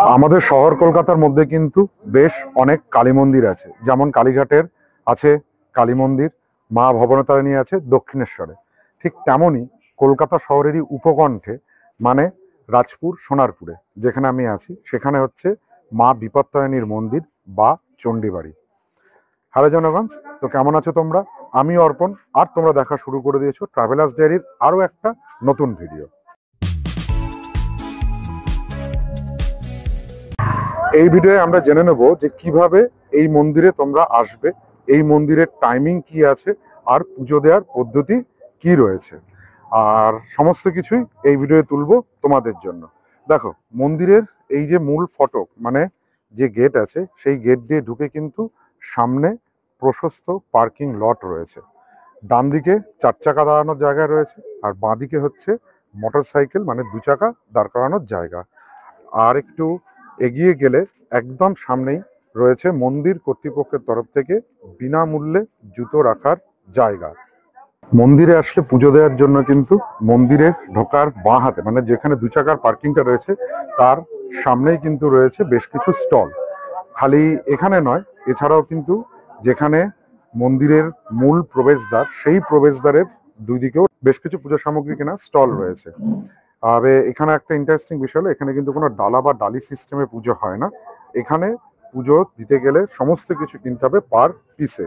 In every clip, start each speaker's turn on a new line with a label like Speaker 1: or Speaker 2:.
Speaker 1: আমাদের শহর কলকাতার মধ্যে কিন্তু বেশ অনেক কালী মন্দির আছে, যেমন কালীঘাটের আছে কালী মন্দির, মা ভবনতারিণী আছে দক্ষিণেশ্বরে। ঠিক তেমনই কলকাতা শহরেরই উপকণ্ঠে মানে রাজপুর সোনারপুরে যেখানে আমি আছি, সেখানে হচ্ছে মা বিপত্তারিণীর মন্দির বা চণ্ডীবাড়ি। হ্যালো জনগণ, তো কেমন আছো তোমরা? আমি অর্পণ, আর তোমরা দেখা শুরু করে দিয়েছো ট্রাভেলার্স ডায়েরির আরও একটা নতুন ভিডিও। এই ভিডিওয়ে আমরা জেনে নেব যে কিভাবে এই মন্দিরে তোমরা আসবে, এই মন্দিরের টাইমিং কি আছে, আর পুজো দেওয়ার পদ্ধতি কি রয়েছে, আর সমস্ত কিছুই এই ভিডিওয়ে তুলবো তোমাদের জন্য। দেখো, মন্দিরের এই যে মূল ফটক মানে যে গেট আছে, সেই গেট দিয়ে ঢুকে কিন্তু সামনে প্রশস্ত পার্কিং লট রয়েছে। ডান দিকে 4 চাকা দাঁড়ানোর জায়গা রয়েছে, আর বাঁ দিকে হচ্ছে মোটর সাইকেল মানে 2 চাকা দাঁড় করানোর জায়গা। আর একটু এগিয়ে গেলে একদম সামনেই রয়েছে মন্দির কর্তৃপক্ষের তরফ থেকে বিনামূল্যে জুতো রাখার জায়গা। মন্দিরে আসলে পুজো দেওয়ার জন্য কিন্তু মন্দিরে ঢোকার বাঁ হাতে মানে যেখানে 2 চাকার পার্কিংটা রয়েছে তার সামনেই কিন্তু রয়েছে বেশ কিছু স্টল। খালি এখানে নয়, এছাড়াও কিন্তু যেখানে মন্দিরের মূল প্রবেশদ্বার, সেই প্রবেশদ্বারের দুই দিকেও বেশ কিছু পুজো সামগ্রী কেনা স্টল রয়েছে। আর এখানে একটা ইন্টারেস্টিং বিষয় হলো, এখানে কিন্তু কোনো ডালা বা ডালি সিস্টেমে পুজো হয় না। এখানে পুজো দিতে গেলে সমস্ত কিছু কিনতে হবে পার পিসে।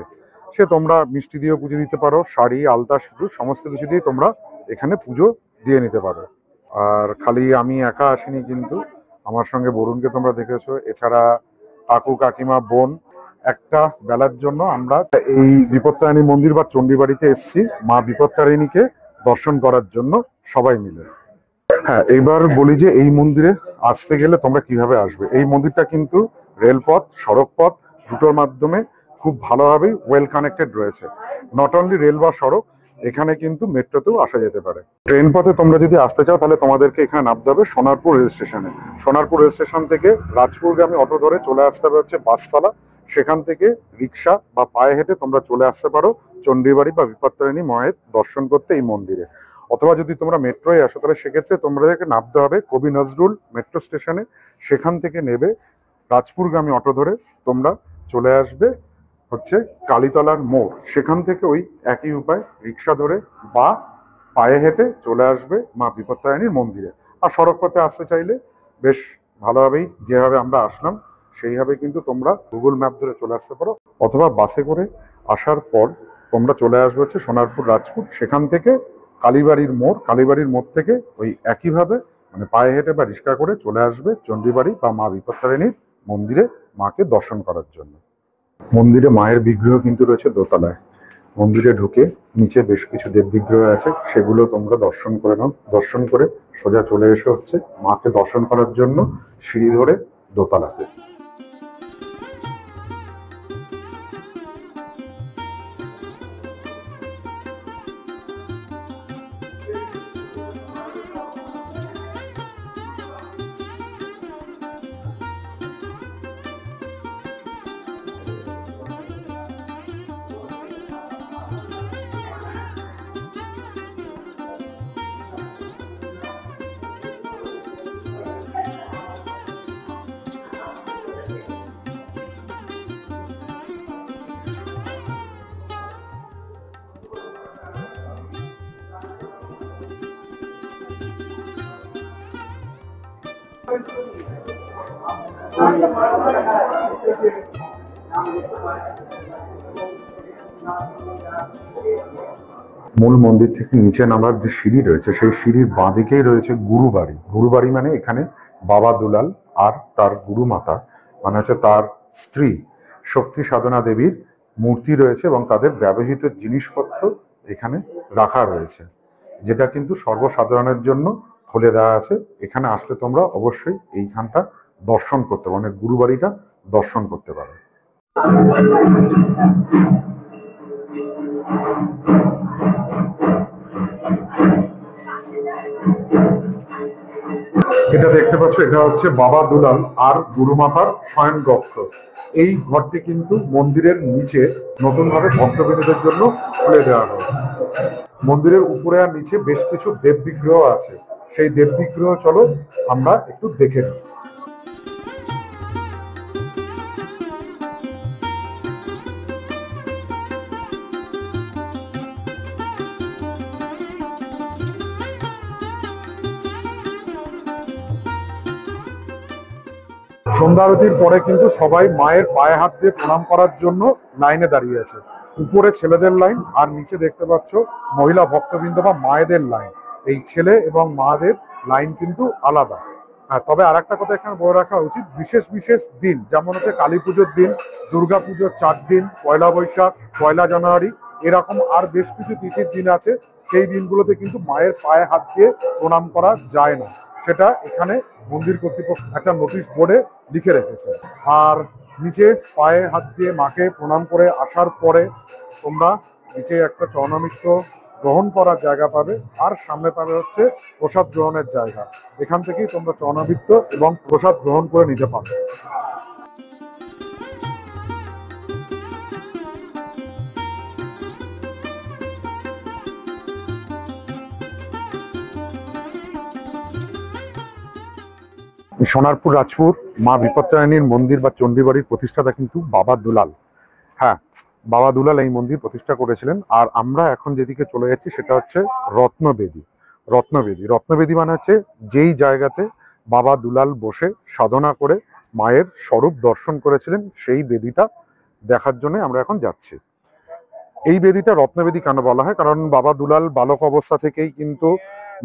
Speaker 1: সে তোমরা মিষ্টি দিয়েও পুজো দিতে পারো, শাড়ি, আলতা, সিঁদুর সমস্ত কিছু দিয়ে তোমরা এখানে পুজো দিয়ে নিতে পারো। আর খালি আমি একা আসিনি, কিন্তু আমার সঙ্গে বরুণকে তোমরা দেখেছো, এছাড়া কাকু, কাকিমা, বোন। একটা বেলার জন্য আমরা এই বিপত্তারিণী মন্দির বা চণ্ডীবাড়িতে এসেছি মা বিপত্তারিণীকে দর্শন করার জন্য সবাই মিলে। হ্যাঁ, এইবার বলি যে এই মন্দিরে আসতে গেলে তোমরা কিভাবে আসবে। এই মন্দিরটা কিন্তু রেলপথ, সড়ক পথ দুটোর মাধ্যমে খুব ভালোভাবেই ওয়েল কানেক্টেড রয়েছে। নট অনলি রেল বা সড়ক, এখানে কিন্তু মেট্রোতেও আসা যেতে পারে। ট্রেন পথে তোমরা যদি আসতে চাও তাহলে তোমাদেরকে এখানে নামতে হবে সোনারপুর রেল স্টেশনে। সোনারপুর রেল স্টেশন থেকে রাজপুরগামী অটো ধরে চলে আসতে হবে হচ্ছে বাসতলা। সেখান থেকে রিক্সা বা পায়ে হেঁটে তোমরা চলে আসতে পারো চণ্ডীবাড়ি বা বিপত্তারিণী মায়ের দর্শন করতে এই মন্দিরে। অথবা যদি তোমরা মেট্রোয় আসো তাহলে সেক্ষেত্রে তোমাদেরকে নামতে হবে কবি নজরুল মেট্রো স্টেশনে। সেখান থেকে নেবে রাজপুরগামী অটো ধরে তোমরা চলে আসবে হচ্ছে কালীতলার মোড়। সেখান থেকে ওই একই উপায় রিক্সা ধরে বা পায়ে হেঁটে চলে আসবে মা বিপত্তারিণীর মন্দিরে। আর সড়ক পথে আসতে চাইলে বেশ ভালোভাবেই যেভাবে আমরা আসলাম সেইভাবে কিন্তু তোমরা গুগল ম্যাপ ধরে চলে আসতে পারো, অথবা বাসে করে আসার পর তোমরা চলে আসবে হচ্ছে সোনারপুর রাজপুর। সেখান থেকে কালীবাড়ির মোড়, কালীবাড়ির মোড় থেকে ওই একইভাবে মানে পায়ে হেঁটে বা রিক্সা করে চলে আসবে চণ্ডীবাড়ি বা মা বিপত্তারিণীর মন্দিরে মাকে দর্শন করার জন্য। মন্দিরে মায়ের বিগ্রহ কিন্তু রয়েছে দোতলায়। মন্দিরে ঢুকে নিচে বেশ কিছু দেব বিগ্রহ আছে, সেগুলো তোমরা দর্শন করে নাও। দর্শন করে সোজা চলে এসে হচ্ছে মাকে দর্শন করার জন্য সিঁড়ি ধরে দোতলাতে। মূল মন্দির থেকে নিচে নামার যে সিঁড়ি রয়েছে, সেই সিঁড়ির বাঁ দিকেই রয়েছে গুরুবাড়ি। গুরুবাড়ি মানে এখানে বাবা দুলাল আর তার গুরু মাতা মানে হচ্ছে তার স্ত্রী শক্তি সাধনা দেবীর মূর্তি রয়েছে, এবং তাদের ব্যবহৃত জিনিসপত্র এখানে রাখা রয়েছে, যেটা কিন্তু সর্বসাধারণের জন্য খুলে দেওয়া আছে। এখানে আসলে তোমরা অবশ্যই এইখানটা দর্শন করতে পারো, মানে গুরুবাড়িটা দর্শন করতে পারো। এটা দেখতে পাচ্ছ, এটা হচ্ছে বাবা দুলাল আর গুরুমাতার শয়ন কক্ষ। এই ঘরটি কিন্তু মন্দিরের নিচে নতুন ভাবে ভক্তবৃন্দদের জন্য খুলে দেওয়া হয়েছে। মন্দিরের উপরে আর নিচে বেশ কিছু দেব বিগ্রহ আছে, সেই দেব বিগ্রহ চলো আমরা একটু দেখে নিই। সন্ধ্যা আরতির পরে কিন্তু সবাই মায়ের পায়ে হাত দিয়ে প্রণাম করার জন্য লাইনে দাঁড়িয়ে আছে। উপরে ছেলেদের লাইন আর নিচে দেখতে পাচ্ছ মহিলা ভক্তবৃন্দ বা মায়েদের লাইন। এই ছেলে এবং মাদের লাইন কিন্তু আলাদা। তবে আর একটা কথা এখানে বলে রাখা উচিত, বিশেষ বিশেষ দিন যেমন হচ্ছে কালী পুজোর দিন, দুর্গা পুজোর 4 দিন, পয়লা বৈশাখ, 1 জানুয়ারি, এরকম আর বেশ কিছু তিথির দিন আছে। সেই দিনগুলোতে কিন্তু মায়ের পায়ে হাত দিয়ে প্রণাম করা যায় না, সেটা এখানে মন্দির কর্তৃপক্ষ একটা নোটিশ বোর্ডে লিখে রেখেছে। আর নিচে পায়ে হাত দিয়ে মাকে প্রণাম করে আসার পরে তোমরা নিচে একটা চরণামৃত গ্রহণ করার জায়গা পাবে, আর সামনে পাবে হচ্ছে প্রসাদ গ্রহণের জায়গা। এখান থেকেই তোমরা চরণামৃত এবং প্রসাদ গ্রহণ করে নিতে পারবে। সোনারপুর রাজপুর মা বিপত্তারিণীর মন্দির বা চণ্ডীবাড়ির প্রতিষ্ঠাতা কিন্তু বাবা দুলাল। হ্যাঁ, বাবা দুলাল এই মন্দির প্রতিষ্ঠা করেছিলেন। আর আমরা এখন যেদিকে চলে যাচ্ছি সেটা হচ্ছে রত্নবেদী। রত্নবেদী মানে হচ্ছে যেই জায়গাতে বাবা দুলাল বসে সাধনা করে মায়ের স্বরূপ দর্শন করেছিলেন, সেই বেদীটা দেখার জন্য আমরা এখন যাচ্ছি। এই বেদীটা রত্নবেদী কেন বলা হয়? কারণ বাবা দুলাল বালক অবস্থা থেকেই কিন্তু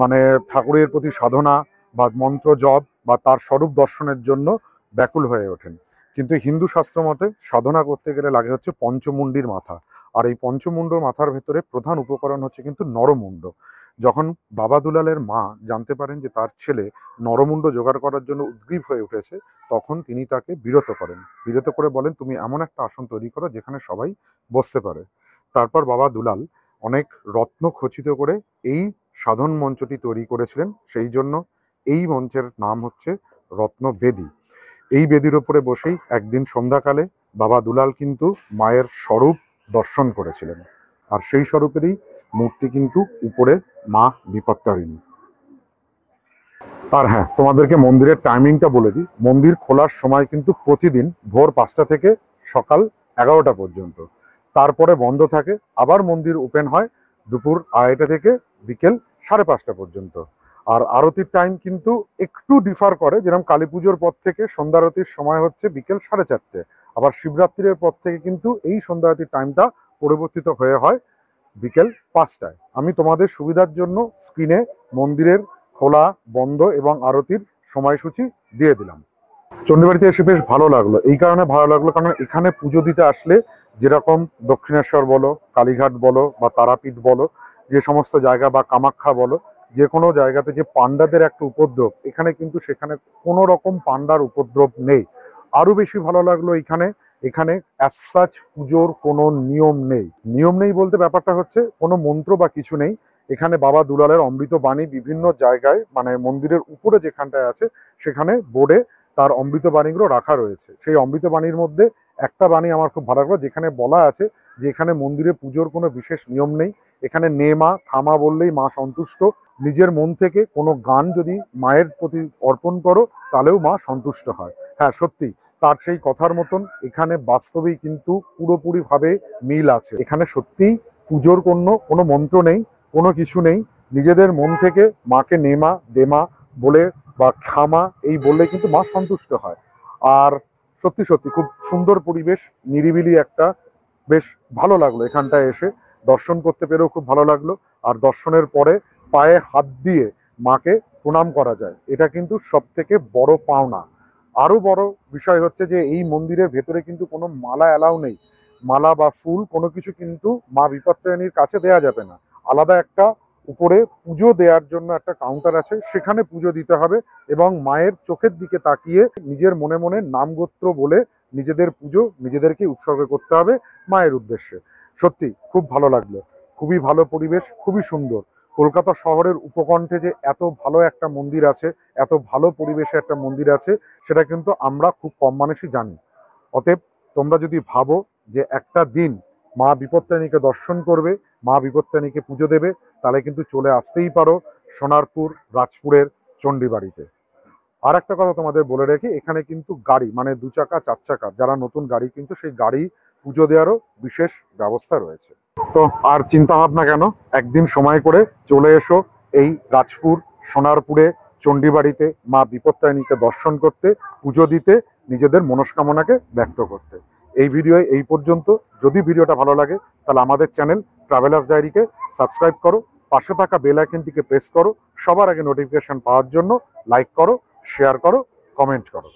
Speaker 1: মানে ঠাকুরের প্রতি সাধনা বা মন্ত্র জপ বা তার স্বরূপ দর্শনের জন্য ব্যাকুল হয়ে ওঠেন। কিন্তু হিন্দু শাস্ত্র মতে সাধনা করতে গেলে লাগে হচ্ছে পঞ্চমুণ্ডির মাথা। আর এই পঞ্চমুণ্ডর মাথার ভেতরে প্রধান উপকরণ হচ্ছে কিন্তু নরমুণ্ড। যখন বাবা দুলালের মা জানতে পারেন যে তার ছেলে নরমুণ্ড জোগাড় করার জন্য উদ্গ্রীব হয়ে উঠেছে, তখন তিনি তাকে বিরত করে বলেন, তুমি এমন একটা আসন তৈরি করো যেখানে সবাই বসতে পারে। তারপর বাবা দুলাল অনেক রত্ন খচিত করে এই সাধন মঞ্চটি তৈরি করেছিলেন। সেই জন্য এই মঞ্চের নাম হচ্ছে রত্নবেদী। এই বেদির উপরে বসেই একদিন সন্ধ্যাকালে বাবা দুলাল কিন্তু মায়ের স্বরূপ দর্শন করেছিলেন। আর সেই স্বরূপেরই মূর্তি কিন্তু উপরে মা বিপত্তারিণী। আর হ্যাঁ, তোমাদেরকে মন্দিরের টাইমিংটা বলে দিই। মন্দির খোলার সময় কিন্তু প্রতিদিন ভোর 5টা থেকে সকাল 11টা পর্যন্ত। তারপরে বন্ধ থাকে, আবার মন্দির ওপেন হয় দুপুর 2:30 থেকে বিকেল 5:30 পর্যন্ত। আর আরতির টাইম কিন্তু একটু ডিফার করে, যেরকম কালী পুজোর পর থেকে সন্ধ্যা আরতির সময় হচ্ছে বিকেল 4:30। আবার শিবরাত্রির পর থেকে কিন্তু এই সন্ধ্যা আরতির টাইমটা পরিবর্তিত হয়ে হয় বিকেল 5টায়। আমি তোমাদের সুবিধার জন্য স্ক্রিনে মন্দিরের খোলা, বন্ধ এবং আরতির সময়সূচি দিয়ে দিলাম। চণ্ডীবাড়িতে এসে বেশ ভালো লাগলো। এই কারণে ভালো লাগলো কারণ এখানে পুজো দিতে আসলে যেরকম দক্ষিণেশ্বর বলো, কালীঘাট বলো বা তারাপীঠ বলো, যে সমস্ত জায়গা বা কামাখ্যা বলো, যে কোনো জায়গাতে যে পান্ডাদের একটা উপদ্রব, এখানে কিন্তু সেখানে কোনো রকম পান্ডার উপদ্রব নেই। আরো বেশি ভালো লাগলো এখানে অ্যাজ সাচ পুজোর কোনো নিয়ম নেই বলতে ব্যাপারটা হচ্ছে কোনো মন্ত্র বা কিছু নেই। এখানে বাবা দুলালের অমৃত বাণী বিভিন্ন জায়গায় মানে মন্দিরের উপরে যেখানটায় আছে সেখানে বোর্ডে তার অমৃত বাণীগুলো রাখা রয়েছে। সেই অমৃত বাণীর মধ্যে একটা বাণী আমার খুব ভালো লাগলো, যেখানে বলা আছে যে এখানে মন্দিরে পুজোর কোনো বিশেষ নিয়ম নেই। এখানে নে মা থামা বললেই মা সন্তুষ্ট। নিজের মন থেকে কোনো গান যদি মায়ের প্রতি অর্পণ করো তাহলেও মা সন্তুষ্ট হয়। হ্যাঁ, সত্যি তার সেই কথার মতন এখানে বাস্তবেই কিন্তু পুরোপুরি ভাবে মিল আছে। এখানে সত্যিই পুজোর কোনো মন্ত্র নেই, কোনো কিছু নেই। নিজেদের মন থেকে মাকে নেমা দেমা বলে বা খামা এই বললে কিন্তু মা সন্তুষ্ট হয়। আর সত্যি সত্যি খুব সুন্দর পরিবেশ, নিরিবিলি একটা, বেশ ভালো লাগলো এখানটায় এসে। দর্শন করতে পেরেও খুব ভালো লাগলো। আর দর্শনের পরে পায়ে হাত দিয়ে মাকে প্রণাম করা যায়, এটা কিন্তু সব থেকে বড় পাওনা। আরো বড় বিষয় হচ্ছে যে এই মন্দিরের ভেতরে কিন্তু কোনো মালা অ্যালাউ নেই। মালা বা ফুল কোনো কিছু কিন্তু মা বিপত্তারিণীর কাছে দেয়া যাবে না। আলাদা একটা উপরে পুজো দেওয়ার জন্য একটা কাউন্টার আছে, সেখানে পুজো দিতে হবে এবং মায়ের চোখের দিকে তাকিয়ে নিজের মনে মনে নাম গোত্র বলে নিজেদের পুজো নিজেদেরকে উৎসর্গ করতে হবে মায়ের উদ্দেশ্যে। সত্যি খুব ভালো লাগলো, খুবই ভালো পরিবেশ, খুবই সুন্দর। কলকাতা শহরের উপকণ্ঠে যে এত ভালো একটা মন্দির আছে, এত ভালো পরিবেশে একটা মন্দির আছে, সেটা কিন্তু আমরা খুব কম মানুষই জানি। অতএব তোমরা যদি ভাবো যে একটা দিন মা বিপত্তারিণীকে দর্শন করবে, মা বিপত্তারিণীকে পুজো দেবে, তাহলে কিন্তু চলে আসতেই পারো সোনারপুর রাজপুরের চণ্ডীবাড়িতে। আর একটা কথা তোমাদের বলে রাখি, এখানে কিন্তু গাড়ি মানে 2 চাকা 4 চাকা যারা নতুন গাড়ি কিন্তু সেই গাড়ি পুজো দেওয়ারও বিশেষ ব্যবস্থা রয়েছে। তো আর চিন্তা ভাবনা কেন, একদিন সময় করে চলে এসো এই রাজপুর সোনারপুরে চণ্ডীবাড়িতে মা বিপত্তারিণীকে দর্শন করতে, পুজো দিতে নিজেদের মনস্কামনাকে ব্যক্ত করতে। এই ভিডিও এই পর্যন্ত। যদি ভিডিওটা ভালো লাগে তাহলে আমাদের চ্যানেল ট্রাভেলার্স ডায়েরিকে সাবস্ক্রাইব করো, পাশে থাকা বেল আইকনটিকে প্রেস করো, সবার আগে নোটিফিকেশন পাওয়ার জন্য লাইক করো, শেয়ার করো, কমেন্ট করো।